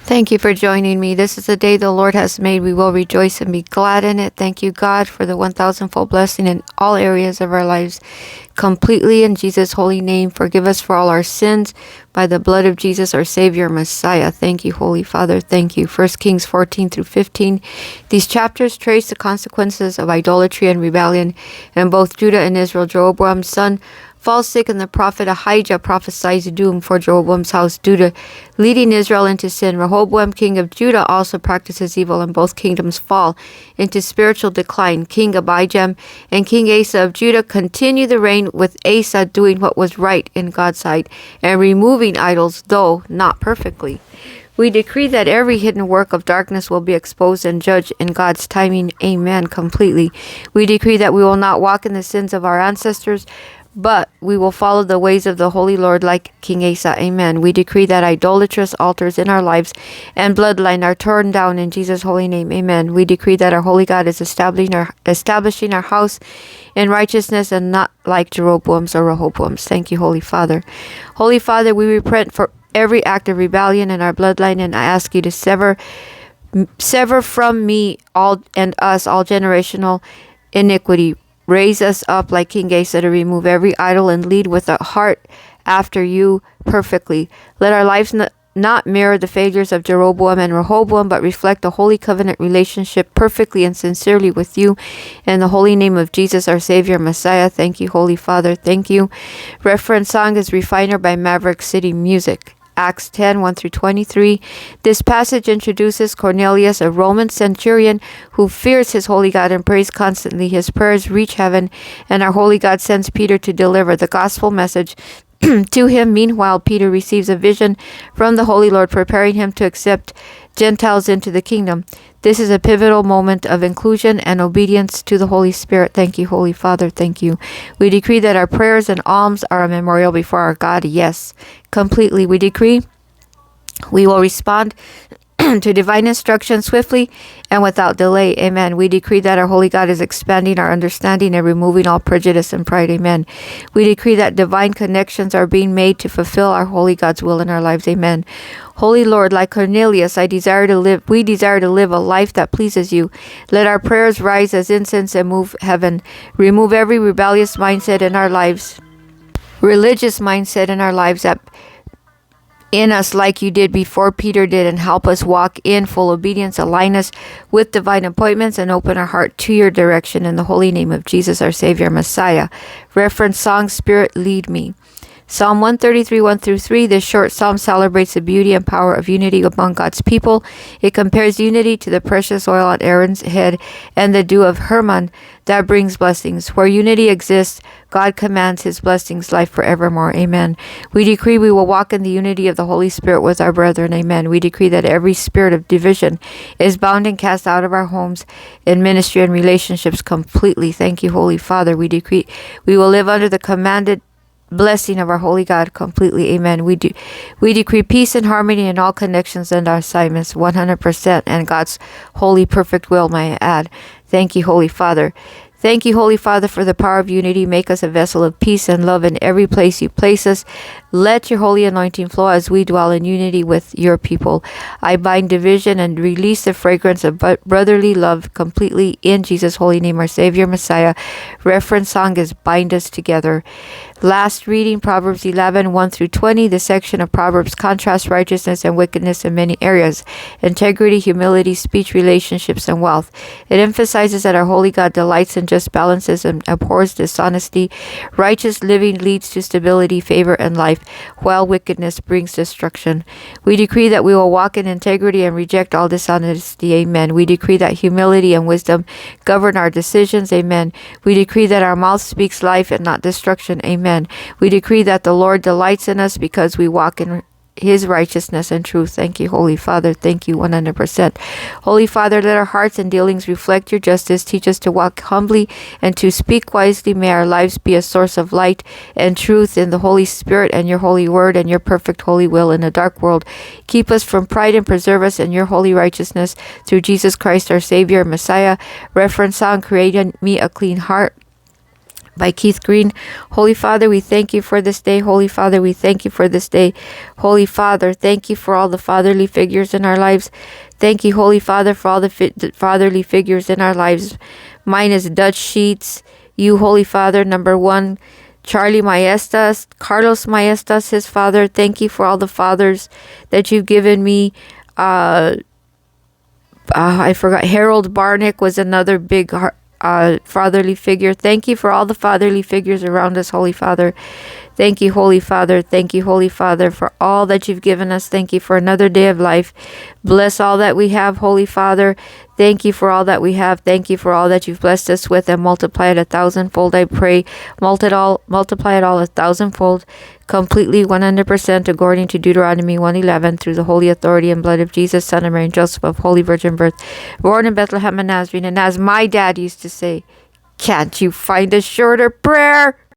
Thank you for joining me. This is the day the Lord has made. We will rejoice and be glad in it. Thank you, God, for the 1,000-fold blessing in all areas of our lives. Completely in Jesus' holy name. Forgive us for all our sins by the blood of Jesus, our Savior, Messiah. Thank you, Holy Father. Thank you. 1 Kings 14 through 15. These chapters trace the consequences of idolatry and rebellion in both Judah and Israel. Jeroboam's son falls sick, and the prophet Ahijah prophesies doom for Jeroboam's house due to leading Israel into sin. Rehoboam, king of Judah, also practices evil, and both kingdoms fall into spiritual decline. King Abijam and King Asa of Judah continue the reign, with Asa doing what was right in God's sight and removing idols, though not perfectly. We decree that every hidden work of darkness will be exposed and judged in God's timing. Amen. Completely. We decree that we will not walk in the sins of our ancestors, but we will follow the ways of the Holy Lord like King Asa. Amen. We decree that idolatrous altars in our lives and bloodline are torn down in Jesus' holy name. Amen. We decree that our holy God is establishing our house in righteousness and not like Jeroboam's or Rehoboam's. Thank you, Holy Father. Holy Father, we repent for every act of rebellion in our bloodline, and I ask you to sever from me all and us all generational iniquity. Raise us up like King Asa to remove every idol and lead with a heart after you perfectly. Let our lives not mirror the failures of Jeroboam and Rehoboam, but reflect a holy covenant relationship perfectly and sincerely with you. In the holy name of Jesus, our Savior, Messiah. Thank you, Holy Father. Thank you. Reference song is Refiner by Maverick City Music. Acts 10, 1 through 23. This passage introduces Cornelius, a Roman centurion who fears his holy God and prays constantly. His prayers reach heaven, and our holy God sends Peter to deliver the gospel message to him. Meanwhile, Peter receives a vision from the Holy Lord, preparing him to accept Gentiles into the kingdom. This is a pivotal moment of inclusion and obedience to the Holy Spirit. Thank you, Holy Father. Thank you. We decree that our prayers and alms are a memorial before our God. Yes, completely. We decree we will respond to divine instruction swiftly and without delay. Amen. We decree that our holy God is expanding our understanding and removing all prejudice and pride. Amen. We decree that divine connections are being made to fulfill our holy God's will in our lives. Amen. Holy Lord, like Cornelius, we desire to live a life that pleases you. Let our prayers rise as incense and move heaven. Remove every rebellious mindset in our lives, religious mindset in our lives that in us like you did before Peter did, and help us walk in full obedience. Align us with divine appointments and open our heart to your direction in the holy name of Jesus, our Savior, Messiah. Reference song, Spirit Lead Me. Psalm 133, 1 through 3. This short psalm celebrates the beauty and power of unity among God's people. It compares unity to the precious oil on Aaron's head and the dew of Hermon that brings blessings. Where unity exists, God commands his blessings, life forevermore. Amen. We decree we will walk in the unity of the Holy Spirit with our brethren. Amen. We decree that every spirit of division is bound and cast out of our homes, in ministry and relationships completely. Thank you, Holy Father. We decree we will live under the commanded blessing of our holy God completely. Amen. We decree peace and harmony in all connections and our assignments 100%, and God's holy perfect will, may I add. Thank you, Holy Father. Thank you, Holy Father, for the power of unity. Make us a vessel of peace and love in every place you place us. Let your holy anointing flow as we dwell in unity with your people. I bind division and release the fragrance of brotherly love completely in Jesus' holy name, our Savior, Messiah. Reference song is Bind Us Together. Last reading, Proverbs 11, 1 through 20. The section of Proverbs contrasts righteousness and wickedness in many areas: integrity, humility, speech, relationships, and wealth. It emphasizes that our holy God delights in just balances and abhors dishonesty. Righteous living leads to stability, favor, and life, while wickedness brings destruction. We decree that we will walk in integrity and reject all dishonesty. Amen. We decree that humility and wisdom govern our decisions. Amen. We decree that our mouth speaks life and not destruction. Amen. We decree that the Lord delights in us because we walk in his righteousness and truth. Thank you, Holy Father. Thank you 100%. Holy Father, let our hearts and dealings reflect your justice. Teach us to walk humbly and to speak wisely. May our lives be a source of light and truth in the Holy Spirit and your holy word and your perfect holy will in a dark world. Keep us from pride and preserve us in your holy righteousness through Jesus Christ, our Savior, Messiah. Reference song, Create in Me a Clean Heart by Keith Green. Holy Father, we thank you for this day. Holy Father, we thank you for this day. Holy Father, thank you for all the fatherly figures in our lives. Thank you, Holy Father, for all the fatherly figures in our lives. Mine is Dutch Sheets. You, Holy Father, number one. Charlie Maestas, Carlos Maestas, his father. Thank you for all the fathers that you've given me. I forgot. Harold Barnick was another big fatherly figure. Thank you for all the fatherly figures around us, Holy Father. Thank you, Holy Father. Thank you, Holy Father, for all that you've given us. Thank you for another day of life. Bless all that we have, Holy Father. Thank you for all that we have. Thank you for all that you've blessed us with, and multiply it 1,000-fold, I pray. Multiply it all 1,000-fold, completely 100%, according to Deuteronomy 1:11, through the holy authority and blood of Jesus, Son of Mary and Joseph, of Holy Virgin birth, born in Bethlehem and Nazarene. And as my dad used to say, can't you find a shorter prayer?